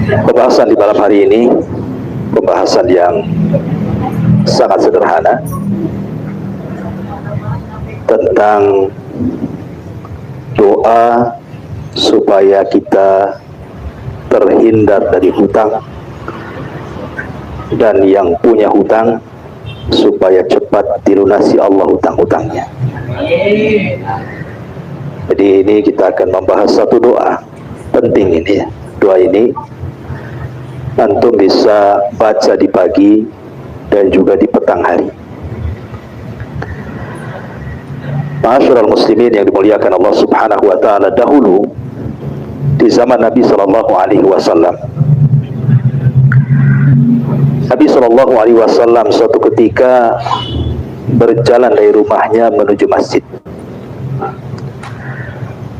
Pembahasan di malam hari ini pembahasan yang sangat sederhana tentang doa supaya kita terhindar dari hutang, dan yang punya hutang supaya cepat dilunasi Allah hutang-hutangnya. Jadi ini kita akan membahas satu doa penting ini ya. Doa ini antum bisa baca di pagi dan juga di petang hari. Ma'asyiral muslimin yang dimuliakan Allah Subhanahu wa taala, dahulu di zaman Nabi sallallahu alaihi wasallam, Nabi sallallahu alaihi wasallam suatu ketika berjalan dari rumahnya menuju masjid.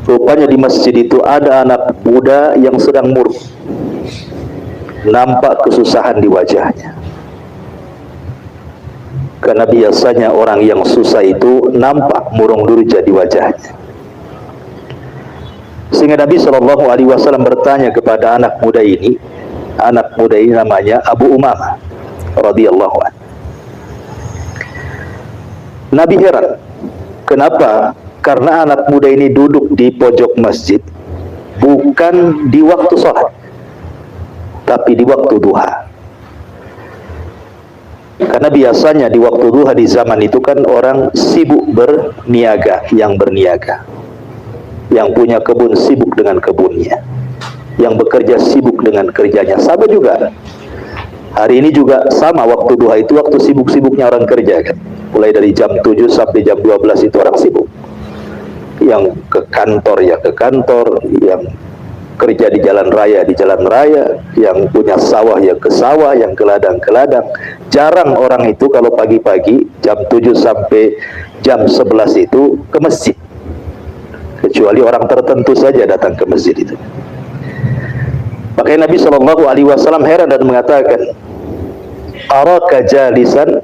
Rupanya di masjid itu ada anak muda yang sedang murung. Nampak kesusahan di wajahnya. Karena biasanya orang yang susah itu nampak murung durja di wajahnya. Sehingga Nabi Shallallahu Alaihi Wasallam bertanya kepada anak muda ini. Anak muda ini namanya Abu Umamah radhiyallahu anhu. Nabi heran, kenapa? Karena anak muda ini duduk di pojok masjid bukan di waktu sholat, tapi di waktu duha. Karena biasanya di waktu duha di zaman itu kan orang sibuk berniaga, yang berniaga, yang punya kebun sibuk dengan kebunnya, yang bekerja sibuk dengan kerjanya. Sama juga hari ini juga sama, waktu duha itu waktu sibuk-sibuknya orang kerja kan. Mulai dari jam 7 sampai jam 12 itu orang sibuk. Yang ke kantor ya ke kantor, yang kerja di jalan raya di jalan raya, yang punya sawah ya ke sawah, yang ke ladang ke ladang. Jarang orang itu kalau pagi-pagi jam 7 sampai jam 11 itu ke masjid, kecuali orang tertentu saja datang ke masjid itu. Makanya Nabi Shallallahu Alaihi Wasallam heran dan mengatakan, araka jalisan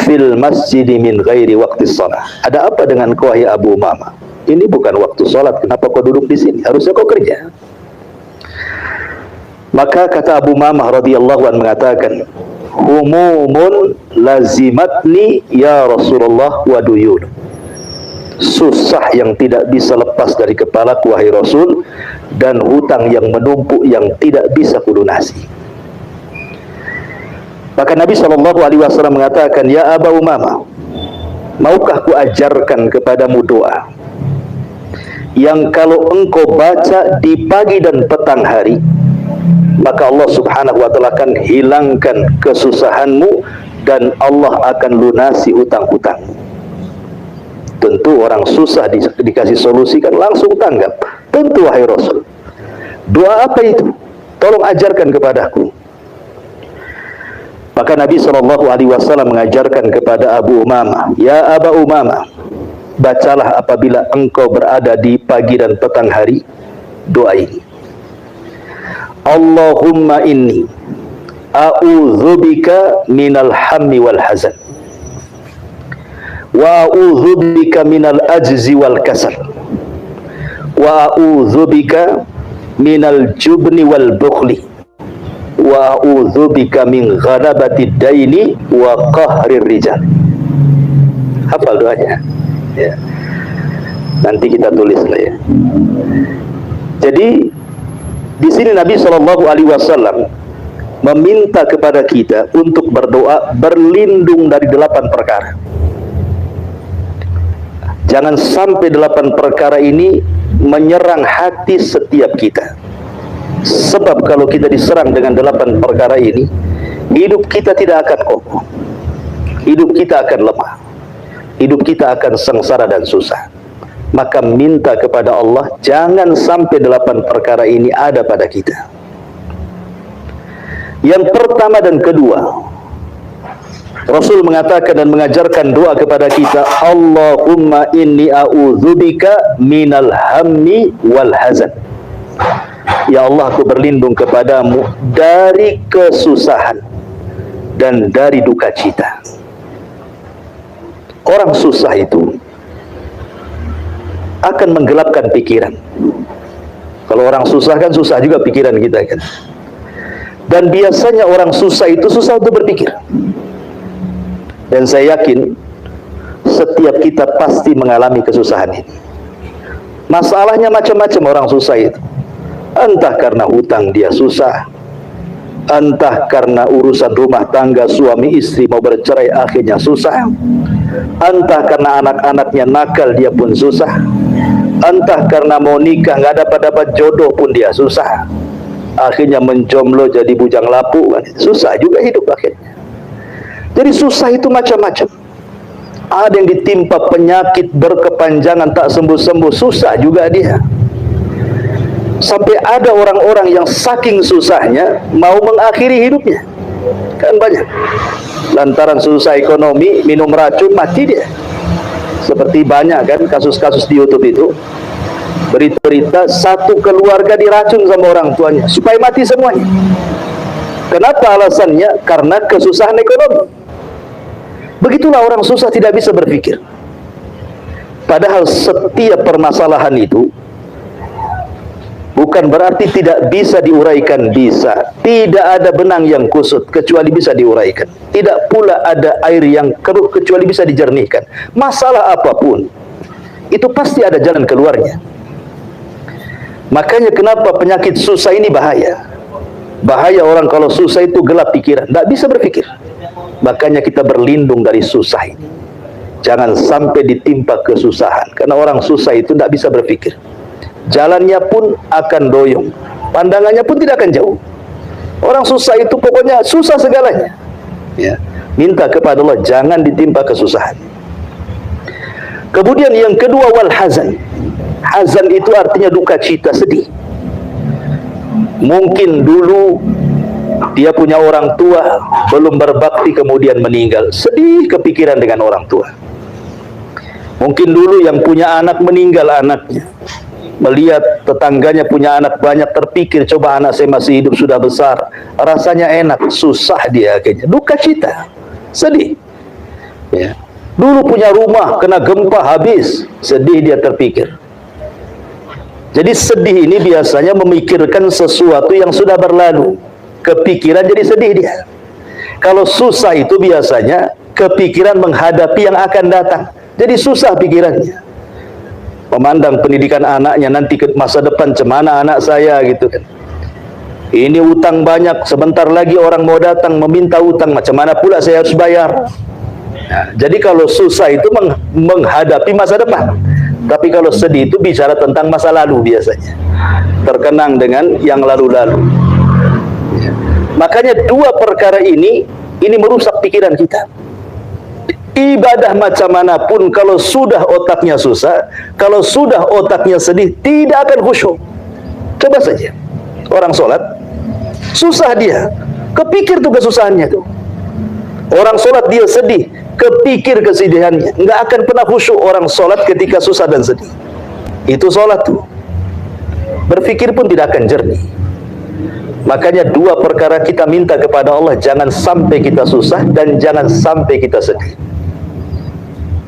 fil masjid min ghairi waqti shalah. Ada apa dengan kau wahai Abu Umamah? Ini bukan waktu salat, kenapa kau duduk di sini? Harusnya kau kerja. Maka kata Abu Umamah radhiyallahu anhu mengatakan, humumun lazimatni ya Rasulullah wa duyun. Susah yang tidak bisa lepas dari kepalaku wahai Rasul, dan hutang yang menumpuk yang tidak bisa kulunasi. Maka Nabi Shallallahu Alaihi Wasallam mengatakan, ya Aba Umamah, maukah ku ajarkan kepadamu doa yang kalau engkau baca di pagi dan petang hari, maka Allah Subhanahu Wa Taala akan hilangkan kesusahanmu dan Allah akan lunasi hutang-hutangmu. Tentu orang susah dikasih solusi kan langsung tanggap. Tentu wahai Rasul. Doa apa itu? Tolong ajarkan kepadaku. Maka Nabi Shallallahu Alaihi Wasallam mengajarkan kepada Abu Umamah, ya Aba Umamah, bacalah apabila engkau berada di pagi dan petang hari doa ini. Allahumma inni a'udzubika minal hammi wal hazan, wa a'udzubika minal ajzi wal kasal, wa a'udzubika minal jubni wal bukhli, wa a'udzubika min ghalabatid daini wa qahrir rijal. Hafal doanya ya. Nanti kita tulis lah ya. Jadi di sini Nabi Shallallahu Alaihi Wasallam meminta kepada kita untuk berdoa berlindung dari 8 perkara. Jangan sampai 8 perkara ini menyerang hati setiap kita. Sebab kalau kita diserang dengan 8 perkara ini, hidup kita tidak akan kokoh, hidup kita akan lemah, hidup kita akan sengsara dan susah. Maka minta kepada Allah jangan sampai 8 perkara ini ada pada kita. Yang pertama dan kedua, Rasul mengatakan dan mengajarkan doa kepada kita, Allahumma inni a'udzubika minal hammi wal hazan. Ya Allah, aku berlindung kepadamu dari kesusahan dan dari duka cita. Orang susah itu akan menggelapkan pikiran. Kalau orang susah kan susah juga pikiran kita kan. Dan biasanya orang susah itu susah untuk berpikir. Dan saya yakin setiap kita pasti mengalami kesusahan ini. Masalahnya macam-macam orang susah itu. Entah karena hutang dia susah, entah karena urusan rumah tangga suami istri mau bercerai akhirnya susah, entah karena anak-anaknya nakal dia pun susah, entah karena mau nikah nggak dapat jodoh pun dia susah, akhirnya menjomblo jadi bujang lapuk, susah juga hidup akhirnya. Jadi susah itu macam-macam. Ada yang ditimpa penyakit berkepanjangan tak sembuh-sembuh, susah juga dia. Sampai ada orang-orang yang saking susahnya mau mengakhiri hidupnya. Kan banyak. Lantaran susah ekonomi, minum racun, mati dia. Seperti banyak kan kasus-kasus di YouTube itu. Berita-berita satu keluarga diracun sama orang tuanya supaya mati semuanya. Kenapa alasannya? Karena kesusahan ekonomi. Begitulah orang susah tidak bisa berpikir. Padahal setiap permasalahan itu bukan berarti tidak bisa diuraikan, bisa. Tidak ada benang yang kusut kecuali bisa diuraikan. Tidak pula ada air yang keruh kecuali bisa dijernihkan. Masalah apapun itu pasti ada jalan keluarnya. Makanya kenapa penyakit susah ini bahaya. Bahaya orang kalau susah itu gelap pikiran, tidak bisa berpikir. Makanya kita berlindung dari susah ini. Jangan sampai ditimpa kesusahan. Karena orang susah itu tidak bisa berpikir. Jalannya pun akan doyong. Pandangannya pun tidak akan jauh. Orang susah itu pokoknya susah segalanya. Ya. Minta kepada Allah jangan ditimpa kesusahan. Kemudian yang kedua, wal hazan. Hazan itu artinya duka cita, sedih. Mungkin dulu dia punya orang tua belum berbakti kemudian meninggal, sedih kepikiran dengan orang tua. Mungkin dulu yang punya anak meninggal anaknya, melihat tetangganya punya anak banyak, terpikir coba anak saya masih hidup sudah besar, rasanya enak, susah dia akhirnya, duka cita, sedih. Ya. Dulu punya rumah kena gempa habis, sedih dia terpikir. Jadi sedih ini biasanya memikirkan sesuatu yang sudah berlalu. Kepikiran jadi sedih dia. Kalau susah itu biasanya kepikiran menghadapi yang akan datang. Jadi susah pikirannya. Memandang pendidikan anaknya nanti ke masa depan, cemana anak saya gitu kan. Ini utang banyak, sebentar lagi orang mau datang meminta utang, macam mana pula saya harus bayar. Nah, jadi kalau susah itu menghadapi masa depan. Tapi kalau sedih itu bicara tentang masa lalu biasanya. Terkenang dengan yang lalu-lalu. Makanya dua perkara ini merusak pikiran kita. Ibadah macam manapun kalau sudah otaknya susah, kalau sudah otaknya sedih, tidak akan khusyuk. Coba saja orang sholat susah dia, kepikir tuh kesusahannya tuh. Orang sholat dia sedih, kepikir kesedihannya, nggak akan pernah khusyuk orang sholat ketika susah dan sedih. Itu sholat tuh, berpikir pun tidak akan jernih. Makanya dua perkara kita minta kepada Allah, jangan sampai kita susah dan jangan sampai kita sedih.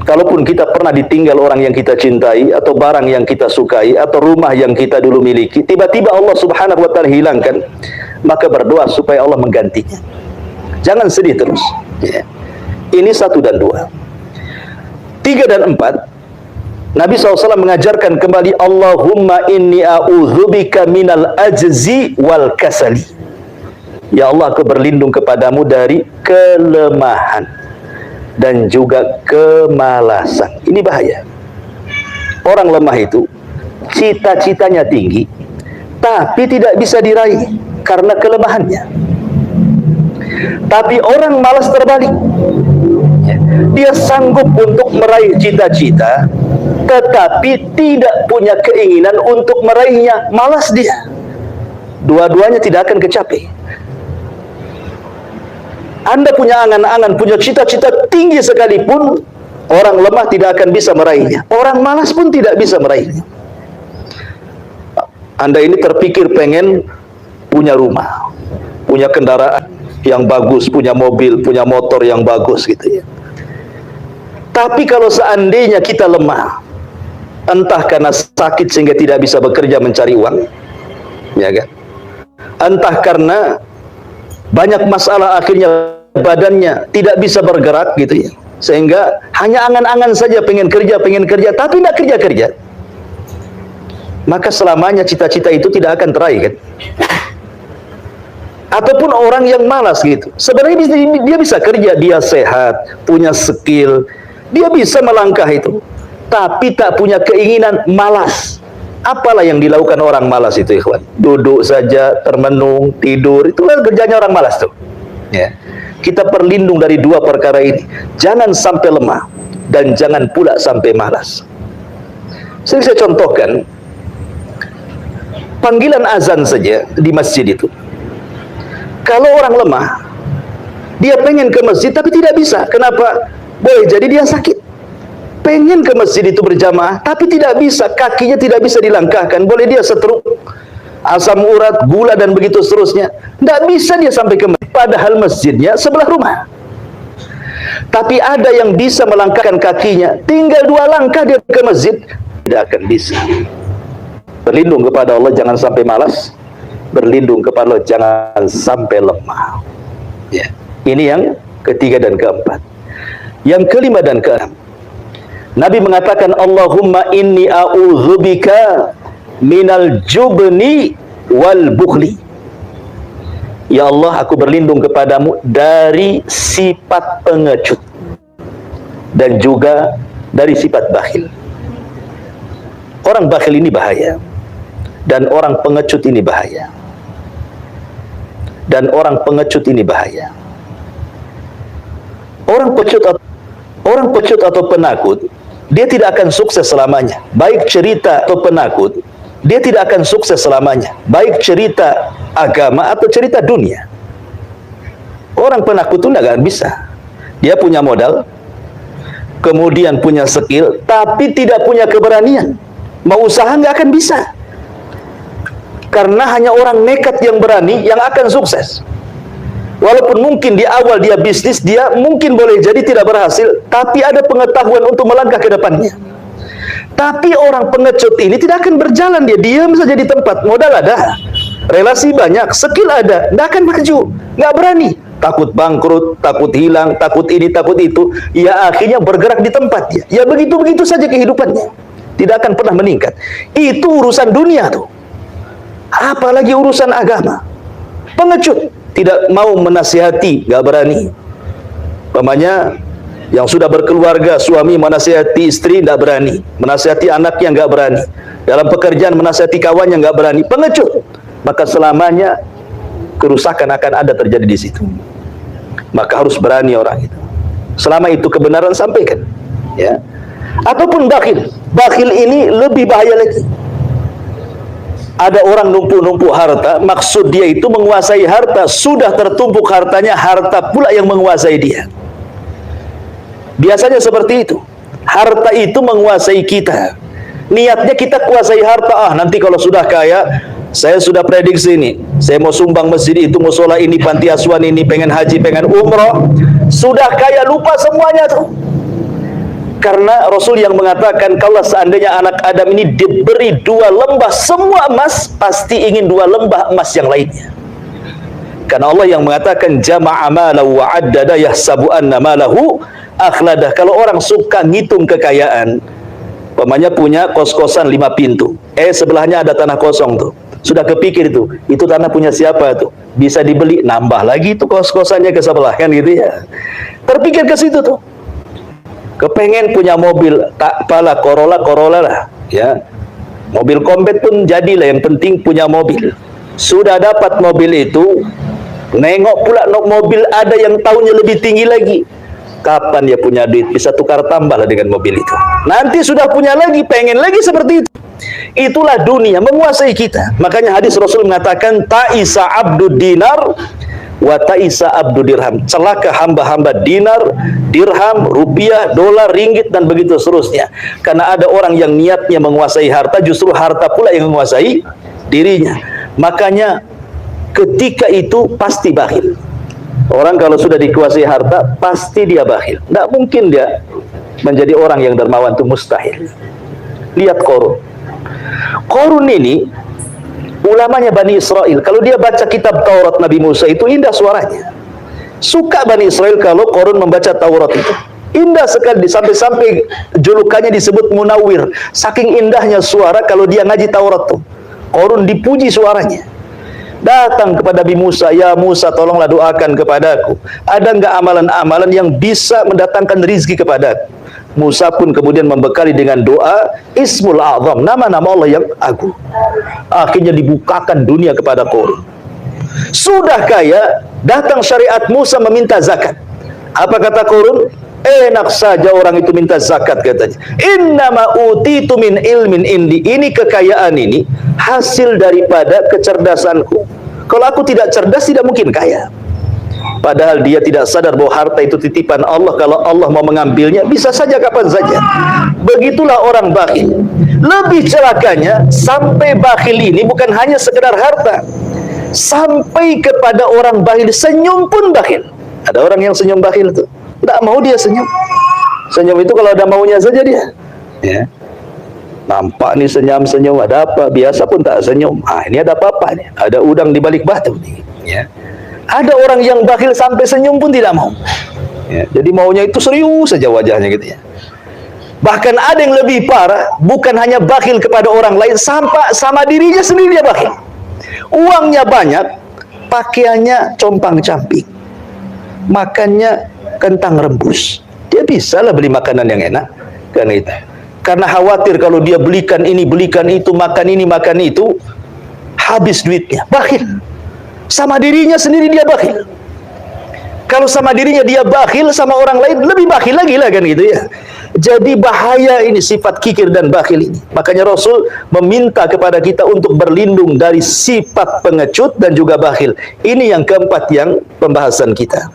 Kalaupun kita pernah ditinggal orang yang kita cintai, atau barang yang kita sukai, atau rumah yang kita dulu miliki, tiba-tiba Allah subhanahu wa ta'ala hilangkan, maka berdoa supaya Allah menggantinya. Jangan sedih terus. Ya. Ini 1 dan 2. 3 dan 4, Nabi SAW mengajarkan kembali, Allahumma inni a'udzubika minal ajzi wal kasali. Ya Allah, aku berlindung kepadamu dari kelemahan dan juga kemalasan. Ini bahaya. Orang lemah itu cita-citanya tinggi, tapi tidak bisa diraih karena kelemahannya. Tapi orang malas terbalik. Dia sanggup untuk meraih cita-cita, tetapi tidak punya keinginan untuk meraihnya. Malas dia. Dua-duanya tidak akan kecapai. Anda punya angan-angan, punya cita-cita tinggi sekalipun, orang lemah tidak akan bisa meraihnya. Orang malas pun tidak bisa meraihnya. Anda ini terpikir pengen punya rumah, punya kendaraan yang bagus, punya mobil, punya motor yang bagus gitu ya. Tapi kalau seandainya kita lemah, entah karena sakit sehingga tidak bisa bekerja mencari uang, ya kan? Entah karena banyak masalah, akhirnya badannya tidak bisa bergerak gitu ya, sehingga hanya angan-angan saja pengen kerja, tapi tidak kerja-kerja, maka selamanya cita-cita itu tidak akan teraih kan. Ataupun orang yang malas gitu, sebenarnya dia bisa kerja, dia sehat, punya skill, dia bisa melangkah itu, tapi tak punya keinginan, malas. Apalah yang dilakukan orang malas itu, ikhwan? Duduk saja, termenung, tidur, itulah kerjanya orang malas tuh. Ya. Kita berlindung dari dua perkara ini. Jangan sampai lemah dan jangan pula sampai malas. Sering saya contohkan, panggilan azan saja di masjid itu. Kalau orang lemah, dia pengen ke masjid tapi tidak bisa. Kenapa? Boleh jadi dia sakit. Pengen ke masjid itu berjamaah tapi tidak bisa, kakinya tidak bisa dilangkahkan, boleh dia stroke, asam urat, gula dan begitu seterusnya, tidak bisa dia sampai ke masjid, padahal masjidnya sebelah rumah. Tapi ada yang bisa melangkahkan kakinya, tinggal 2 langkah dia ke masjid, tidak akan bisa. Berlindung kepada Allah jangan sampai malas, berlindung kepada Allah jangan sampai lemah. Ya. Ini yang ketiga dan keempat. Yang kelima dan keenam, Nabi mengatakan, Allahumma inni a'udzubika minal jubni wal bukhli. Ya Allah, aku berlindung kepadamu dari sifat pengecut dan juga dari sifat bakhil. Orang bakhil ini bahaya, dan orang pengecut ini bahaya. Dan orang pengecut ini bahaya. Orang pengecut atau penakut, dia tidak akan sukses selamanya. Baik cerita atau penakut, dia tidak akan sukses selamanya. Baik cerita agama atau cerita dunia. Orang penakut itu tidak akan bisa. Dia punya modal, kemudian punya skill, tapi tidak punya keberanian. Mau usaha nggak akan bisa. Karena hanya orang nekat yang berani yang akan sukses. Walaupun mungkin di awal dia bisnis, dia mungkin boleh jadi tidak berhasil, tapi ada pengetahuan untuk melangkah ke depannya. Tapi orang pengecut ini tidak akan berjalan, dia diam saja di tempat. Modal ada, relasi banyak, skill ada, tidak akan maju, nggak berani. Takut bangkrut, takut hilang, takut ini, takut itu. Ya akhirnya bergerak di tempat dia. Ya begitu-begitu saja kehidupannya. Tidak akan pernah meningkat. Itu urusan dunia tuh. Apalagi urusan agama. Pengecut. Tidak mau menasihati, gak berani. Umpamanya yang sudah berkeluarga, suami menasihati istri, gak berani. Menasihati anaknya gak berani. Dalam pekerjaan menasihati kawannya gak berani. Pengecut. Maka selamanya kerusakan akan ada terjadi di situ. Maka harus berani orang itu. Selama itu kebenaran sampaikan. Ya. Ataupun bakhil. Bakhil ini lebih bahaya lagi. Ada orang numpuk-numpuk harta, maksud dia itu menguasai harta, sudah tertumpuk hartanya, harta pula yang menguasai dia. Biasanya seperti itu. Harta itu menguasai kita. Niatnya kita kuasai harta, nanti kalau sudah kaya, saya sudah prediksi ini, saya mau sumbang masjid itu, musola ini, panti asuhan ini, pengen haji, pengen umroh. Sudah kaya, lupa semuanya tuh. Karena Rasul yang mengatakan, kalau seandainya anak Adam ini diberi 2 lembah semua emas, pasti ingin 2 lembah emas yang lainnya. Karena Allah yang mengatakan, jama'a malahu wa addada yahsabu anna malahu akhladah. Kalau orang suka ngitung kekayaan, umpamanya punya kos-kosan 5 pintu, sebelahnya ada tanah kosong tuh, sudah kepikir itu tanah punya siapa tuh, bisa dibeli, nambah lagi tuh kos-kosannya ke sebelah, kan gitu ya. Terpikir ke situ tuh. Kepengen punya mobil, tak apalah, Corolla lah, ya. Mobil kompet pun jadilah, yang penting punya mobil. Sudah dapat mobil itu, nengok pula mobil ada yang tahunnya lebih tinggi lagi. Kapan dia punya duit, bisa tukar tambah lah dengan mobil itu. Nanti sudah punya lagi, pengen lagi seperti itu. Itulah dunia, menguasai kita. Makanya hadis Rasul mengatakan, ta'isa abdud dinar wa ta'isa abdu dirham. Celaka hamba-hamba dinar, dirham, rupiah, dolar, ringgit dan begitu seterusnya. Karena ada orang yang niatnya menguasai harta, justru harta pula yang menguasai dirinya. Makanya ketika itu pasti bakhil. Orang kalau sudah dikuasai harta, pasti dia bakhil. Tidak mungkin dia menjadi orang yang dermawan, itu mustahil. Lihat Qarun. Qarun ini ulamanya Bani Israel, kalau dia baca kitab Taurat Nabi Musa itu indah suaranya. Suka Bani Israel kalau Qarun membaca Taurat itu. Indah sekali, sampai-sampai julukannya disebut Munawwir. Saking indahnya suara kalau dia ngaji Taurat tuh. Qarun dipuji suaranya. Datang kepada Nabi Musa, ya Musa tolonglah doakan kepadaku. Ada enggak amalan-amalan yang bisa mendatangkan rizki kepadaku? Musa pun kemudian membekali dengan doa Ismul A'zam, nama-nama Allah yang agung. Akhirnya dibukakan dunia kepada Qarun. Sudah kaya, datang syariat Musa meminta zakat. Apa kata Qarun? Enak saja orang itu minta zakat katanya. Innama utitu min ilmin indi. Ini kekayaan ini hasil daripada kecerdasanku. Kalau aku tidak cerdas tidak mungkin kaya. Padahal dia tidak sadar bahwa harta itu titipan Allah. Kalau Allah mau mengambilnya bisa saja kapan saja. Begitulah orang bakhil. Lebih celakanya sampai bakhil ini bukan hanya sekedar harta. Sampai kepada orang bakhil senyum pun bakhil. Ada orang yang senyum bakhil itu. Tidak mau dia senyum. Senyum itu kalau ada maunya saja dia. Ya. Nampak nih senyum-senyum, ada apa? Biasa pun tak senyum. Ah, ini ada apa-apa nih? Ada udang di balik batu nih. Ya. Ada orang yang bakhil sampai senyum pun tidak mau. Ya. Jadi maunya itu serius saja wajahnya gitu ya. Bahkan ada yang lebih parah, bukan hanya bakhil kepada orang lain, sampai sama dirinya sendiri dia bakhil. Uangnya banyak, pakaiannya compang-camping, makannya kentang rebus. Dia bisa lah beli makanan yang enak karena itu. Karena khawatir kalau dia belikan ini, belikan itu, makan ini, makan itu, habis duitnya. Bakhil. Sama dirinya sendiri dia bakhil. Kalau sama dirinya dia bakhil, sama orang lain lebih bakhil lagi lah kan gitu ya. Jadi bahaya ini sifat kikir dan bakhil ini. Makanya Rasul meminta kepada kita untuk berlindung dari sifat pengecut dan juga bakhil. Ini yang keempat yang pembahasan kita.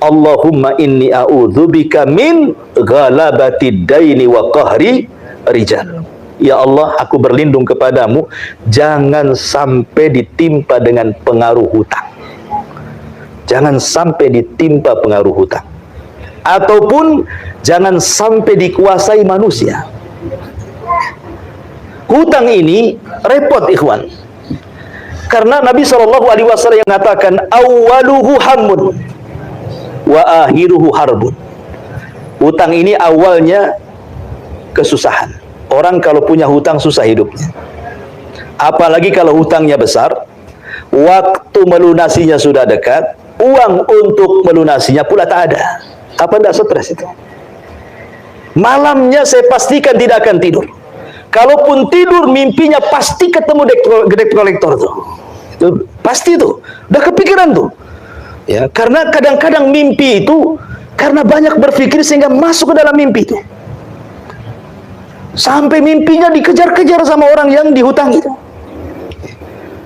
Allahumma inni a'udzubika min ghalabati daini wa qahri rijal. Ya Allah, aku berlindung kepadamu jangan sampai ditimpa dengan pengaruh hutang. Jangan sampai ditimpa pengaruh hutang. Ataupun jangan sampai dikuasai manusia. Hutang ini repot ikhwan. Karena Nabi SAW yang mengatakan awwaluhu hammun wa akhiruhu harbun. Hutang ini awalnya kesusahan. Orang kalau punya hutang susah hidupnya. Apalagi kalau hutangnya besar, waktu melunasinya sudah dekat, uang untuk melunasinya pula tak ada. Apa tidak stres itu? Malamnya saya pastikan tidak akan tidur. Kalaupun tidur, mimpinya pasti ketemu debt collector tuh. Itu pasti tuh. Udah kepikiran tuh. Ya, karena kadang-kadang mimpi itu karena banyak berpikir sehingga masuk ke dalam mimpi itu. Sampai mimpinya dikejar-kejar sama orang yang dihutangi itu.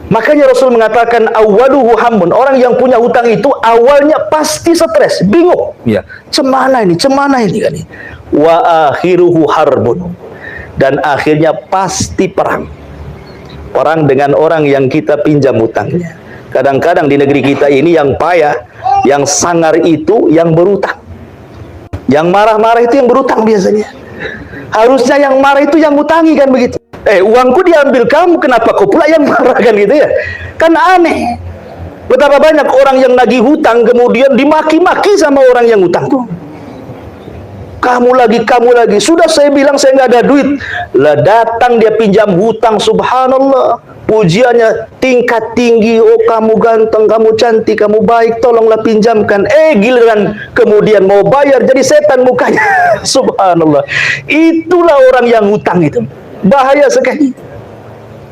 Makanya Rasul mengatakan awwaluhu hammun. Orang yang punya hutang itu awalnya pasti stres, bingung. Ya, cemana ini kan ini. Wa akhiruhu harbun. Dan akhirnya pasti perang. Perang dengan orang yang kita pinjam hutangnya. Kadang-kadang di negeri kita ini yang payah, yang sangar itu yang berutang. Yang marah-marah itu yang berutang biasanya. Harusnya yang marah itu yang ngutangi kan begitu. Uangku diambil kamu, kenapa kau pula yang marah kan gitu ya. Kan aneh. Betapa banyak orang yang nagih hutang kemudian dimaki-maki sama orang yang hutang tuh. Kamu lagi. Sudah saya bilang saya nggak ada duit. Lah datang dia pinjam hutang, subhanallah. Pujiannya tingkat tinggi. Oh kamu ganteng, kamu cantik, kamu baik, tolonglah pinjamkan. Giliran kemudian mau bayar jadi setan mukanya. Subhanallah. Itulah orang yang hutang itu. Bahaya sekali.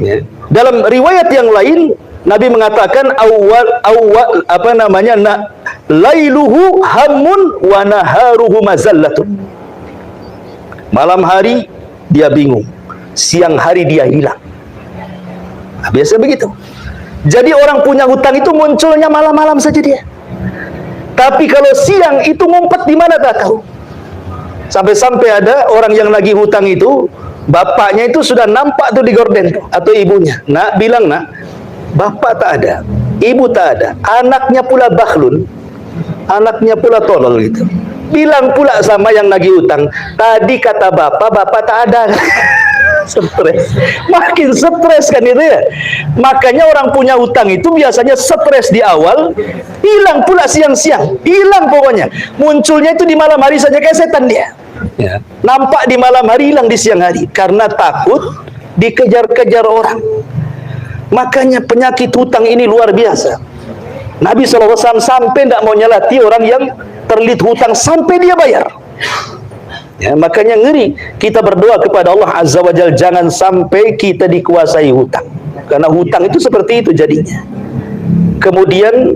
Ya. Dalam riwayat yang lain Nabi mengatakan lailuhu hammun wa naharuhu mazallatun. Malam hari dia bingung, siang hari dia hilang. Nah, biasa begitu. Jadi orang punya hutang itu munculnya malam-malam saja dia. Tapi kalau siang itu ngumpet di mana tak tahu. Sampai-sampai ada orang yang lagi hutang itu, bapaknya itu sudah nampak tuh di gorden tuh, atau ibunya. Nak bilang, nak, bapak tak ada, ibu tak ada, anaknya pula bakhlun, anaknya pula tolol gitu. Bilang pula sama yang nagih utang, tadi kata bapak tak ada. Stres, makin stres kan itu ya. Makanya orang punya hutang itu biasanya stres di awal, hilang pula siang-siang, hilang pokoknya. Munculnya itu di malam hari saja kayak setan dia. Ya. Nampak di malam hari, hilang di siang hari karena takut dikejar-kejar orang. Makanya penyakit hutang ini luar biasa. Nabi SAW sampai tidak mau nyelati orang yang terlilit hutang sampai dia bayar. Ya, makanya ngeri kita berdoa kepada Allah Azza wa Jalla, jangan sampai kita dikuasai hutang, karena hutang itu seperti itu jadinya. Kemudian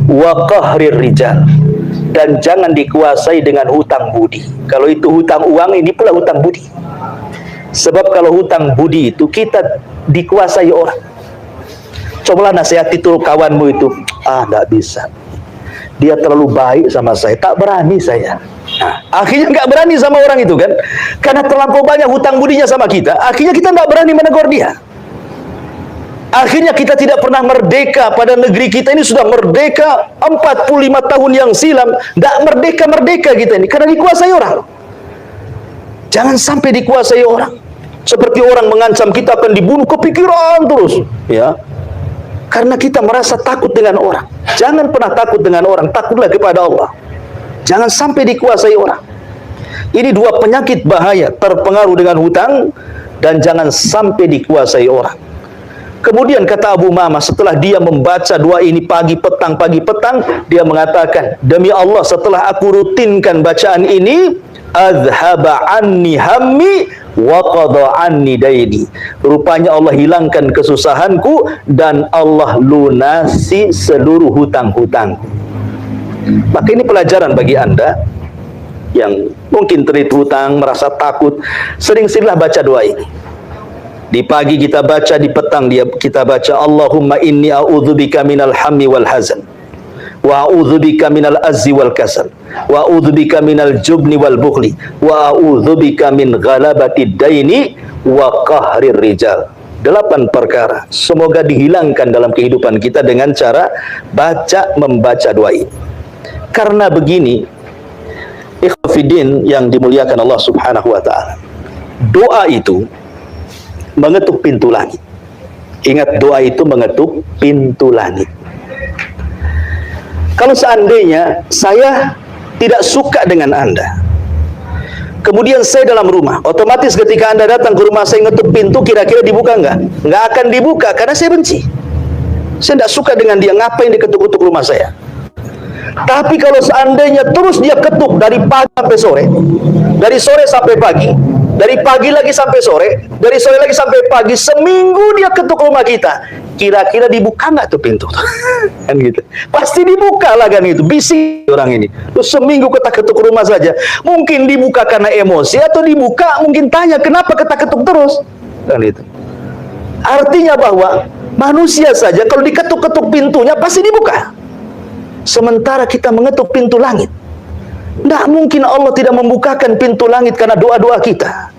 wa qahrir rijal, dan jangan dikuasai dengan hutang budi. Kalau itu hutang uang, ini pula hutang budi. Sebab kalau hutang budi itu kita dikuasai orang. Cobalah nasihati tuh kawanmu itu, nggak bisa, dia terlalu baik sama saya, tak berani saya. Nah, akhirnya nggak berani sama orang itu kan, karena terlampau banyak hutang budinya sama kita. Akhirnya kita nggak berani menegur dia. Akhirnya kita tidak pernah merdeka. Pada negeri kita ini sudah merdeka 45 tahun yang silam, nggak merdeka kita ini karena dikuasai orang. Jangan sampai dikuasai orang. Seperti orang mengancam kita akan dibunuh, kepikiran terus, ya. Karena kita merasa takut dengan orang. Jangan pernah takut dengan orang, takutlah kepada Allah. Jangan sampai dikuasai orang. Ini dua penyakit bahaya, terpengaruh dengan hutang dan jangan sampai dikuasai orang. Kemudian kata Abu Umamah, setelah dia membaca doa ini pagi petang, dia mengatakan, demi Allah setelah aku rutinkan bacaan ini, azhaba anni hammi wa qada anni daini. Rupanya Allah hilangkan kesusahanku dan Allah lunasi seluruh hutang-hutangku. Maka ini pelajaran bagi Anda yang mungkin terlilit hutang, merasa takut, sering-seringlah baca doa ini. Di pagi kita baca, di petang kita baca, Allahumma inni a'udzubika minal hammi wal hazan, wa a'udzubika minal azzi wal kasal, wa a'udzubika minal jubni wal bukhli, wa a'udzubika min ghalabati daini wa qahrir rijal. 8 perkara semoga dihilangkan dalam kehidupan kita dengan cara membaca doa ini. Karena begini, ikhwafidin yang dimuliakan Allah Subhanahu wa ta'ala, doa itu mengetuk pintu langit. Ingat, doa itu mengetuk pintu langit. Kalau seandainya saya tidak suka dengan Anda, kemudian saya dalam rumah, otomatis ketika Anda datang ke rumah saya ngetuk pintu, kira-kira dibuka nggak? Nggak akan dibuka, karena saya benci. Saya tidak suka dengan dia, ngapain diketuk-ketuk rumah saya? Tapi kalau seandainya terus dia ketuk dari pagi sampai sore, dari sore sampai pagi, dari pagi lagi sampai sore, dari sore lagi sampai pagi, seminggu dia ketuk rumah kita, kira-kira dibuka nggak tuh pintu? Kan gitu. Pasti dibuka lah kan itu. Bisik orang ini. Terus seminggu kita ketuk rumah saja. Mungkin dibuka karena emosi, atau dibuka mungkin tanya kenapa kita ketuk terus. Kan itu. Artinya bahwa manusia saja kalau diketuk-ketuk pintunya pasti dibuka. Sementara kita mengetuk pintu langit, tidak mungkin Allah tidak membukakan pintu langit karena doa-doa kita.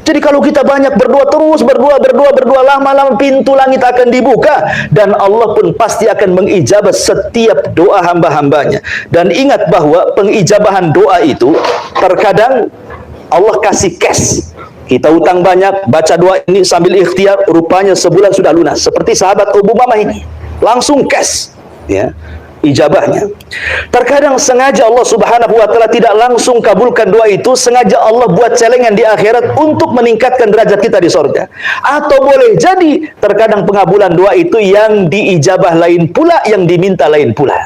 Jadi kalau kita banyak berdoa, terus berdoa, lama-lama pintu langit akan dibuka, dan Allah pun pasti akan mengijabah setiap doa hamba-hambanya. Dan ingat bahwa pengijabahan doa itu terkadang Allah kasih cash. Kita utang banyak, baca doa ini sambil ikhtiar, rupanya sebulan sudah lunas. Seperti sahabat Abu Umamah ini, langsung cash, ya, ijabahnya. Terkadang sengaja Allah Subhanahu wa ta'ala tidak langsung kabulkan doa itu, sengaja Allah buat celengan di akhirat untuk meningkatkan derajat kita di surga. Atau boleh jadi terkadang pengabulan doa itu yang diijabah lain pula, yang diminta lain pula.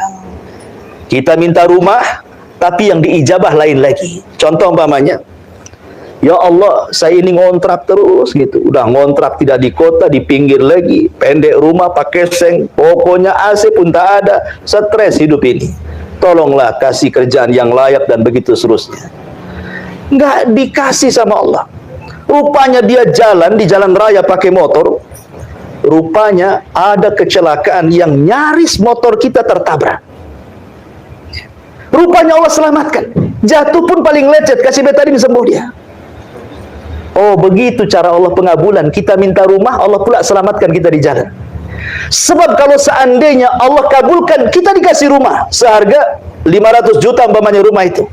Kita minta rumah, tapi yang diijabah lain lagi. Contoh umpamanya, ya Allah, saya ini ngontrak terus gitu. Udah ngontrak tidak di kota, di pinggir lagi, pendek rumah, pakai seng, pokoknya AC pun tak ada, stres hidup ini. Tolonglah kasih kerjaan yang layak dan begitu seterusnya. Nggak dikasih sama Allah. Rupanya dia jalan di jalan raya pakai motor. Rupanya ada kecelakaan yang nyaris motor kita tertabrak. Rupanya Allah selamatkan. Jatuh pun paling lecet, kasih betadin sembuh dia. Oh, begitu cara Allah pengabulan. Kita minta rumah, Allah pula selamatkan kita di jalan. Sebab kalau seandainya Allah kabulkan, kita dikasih rumah seharga 500 juta umpamanya rumah itu.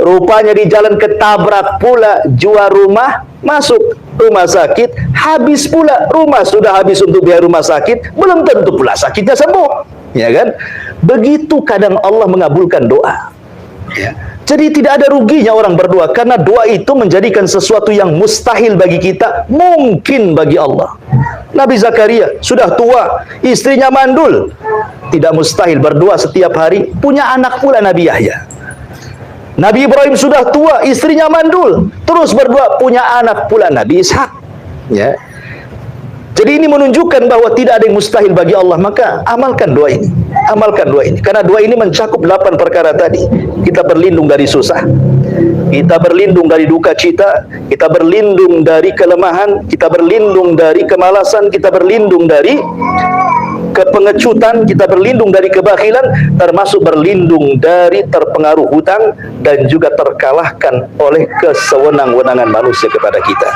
Rupanya di jalan ketabrak pula, jual rumah, masuk rumah sakit, habis pula. Rumah sudah habis untuk biaya rumah sakit, belum tentu pula sakitnya sembuh, ya kan? Begitu kadang Allah mengabulkan doa, ya. Jadi tidak ada ruginya orang berdoa, karena doa itu menjadikan sesuatu yang mustahil bagi kita mungkin bagi Allah. Nabi Zakaria sudah tua, istrinya mandul, tidak mustahil berdoa setiap hari, punya anak pula Nabi Yahya. Nabi Ibrahim sudah tua, istrinya mandul, terus berdoa, punya anak pula Nabi Ishak, ya. Jadi ini menunjukkan bahwa tidak ada yang mustahil bagi Allah. Maka amalkan doa ini, amalkan doa ini, karena doa ini mencakup 8 perkara tadi. Kita berlindung dari susah, kita berlindung dari duka cita, kita berlindung dari kelemahan, kita berlindung dari kemalasan, kita berlindung dari kepengecutan, kita berlindung dari kebakilan, termasuk berlindung dari terpengaruh hutang dan juga terkalahkan oleh kesewenang-wenangan manusia kepada kita.